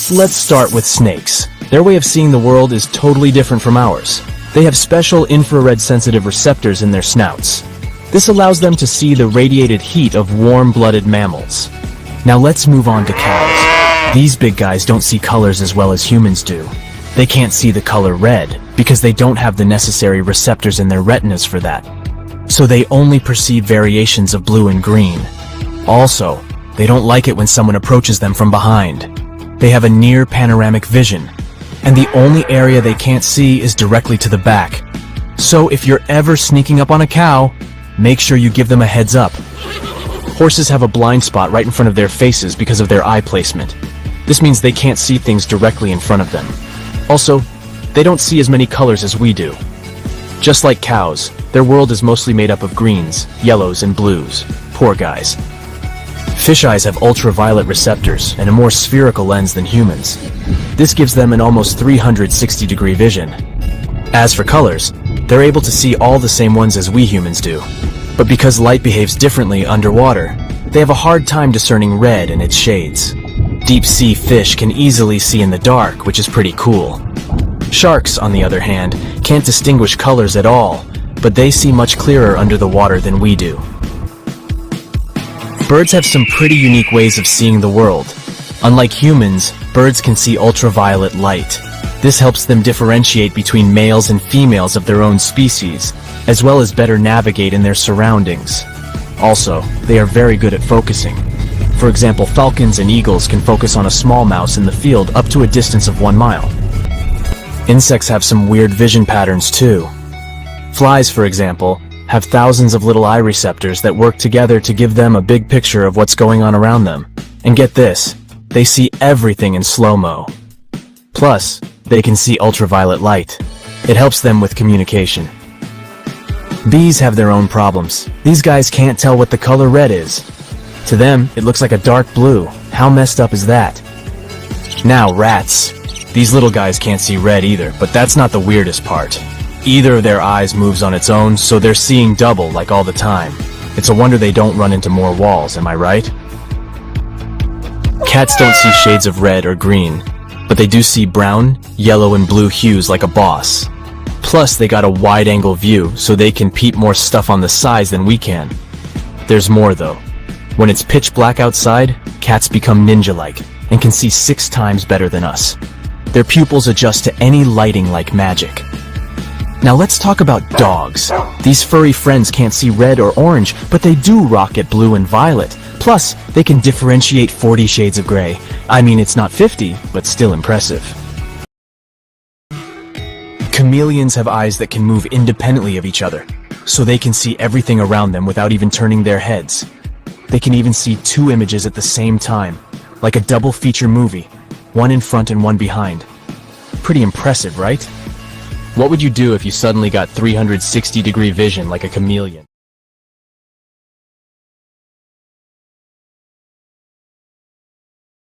Let's start with snakes. Their way of seeing the world is totally different from ours. They have special infrared-sensitive receptors in their snouts. This allows them to see the radiated heat of warm-blooded mammals. Now let's move on to cows. These big guys don't see colors as well as humans do. They can't see the color red because they don't have the necessary receptors in their retinas for that. So they only perceive variations of blue and green. Also, they don't like it when someone approaches them from behind. They have a near panoramic vision, and the only area they can't see is directly to the back. So if you're ever sneaking up on a cow, make sure you give them a heads up. Horses have a blind spot right in front of their faces because of their eye placement. This means they can't see things directly in front of them. Also, they don't see as many colors as we do. Just like cows, their world is mostly made up of greens, yellows, and blues. Poor guys. Fish eyes have ultraviolet receptors and a more spherical lens than humans. This gives them an almost 360-degree vision. As for colors, they're able to see all the same ones as we humans do. But because light behaves differently underwater, they have a hard time discerning red and its shades. Deep-sea fish can easily see in the dark, which is pretty cool. Sharks, on the other hand, can't distinguish colors at all, but they see much clearer under the water than we do. Birds have some pretty unique ways of seeing the world. Unlike humans, birds can see ultraviolet light. This helps them differentiate between males and females of their own species, as well as better navigate in their surroundings. Also, they are very good at focusing. For example, falcons and eagles can focus on a small mouse in the field up to a distance of 1 mile. Insects have some weird vision patterns too. Flies, for example, have thousands of little eye receptors that work together to give them a big picture of what's going on around them. And get this, they see everything in slow-mo. Plus, they can see ultraviolet light. It helps them with communication. Bees have their own problems. These guys can't tell what the color red is. To them, it looks like a dark blue. How messed up is that? Now, rats. These little guys can't see red either, but that's not the weirdest part. Either of their eyes moves on its own, so they're seeing double like all the time. It's a wonder they don't run into more walls, am I right? Cats don't see shades of red or green, but they do see brown, yellow, and blue hues like a boss. Plus, they got a wide-angle view, so they can peep more stuff on the sides than we can. There's more though. When it's pitch black outside, cats become ninja-like and can see 6 times better than us. Their pupils adjust to any lighting like magic. Now let's talk about dogs. These furry friends can't see red or orange, but they do rock at blue and violet. Plus, they can differentiate 40 shades of gray. I mean, it's not 50, but still impressive. Chameleons have eyes that can move independently of each other, so they can see everything around them without even turning their heads. They can even see 2 images at the same time, like a double feature movie, one in front and one behind. Pretty impressive, right? What would you do if you suddenly got 360-degree vision like a chameleon?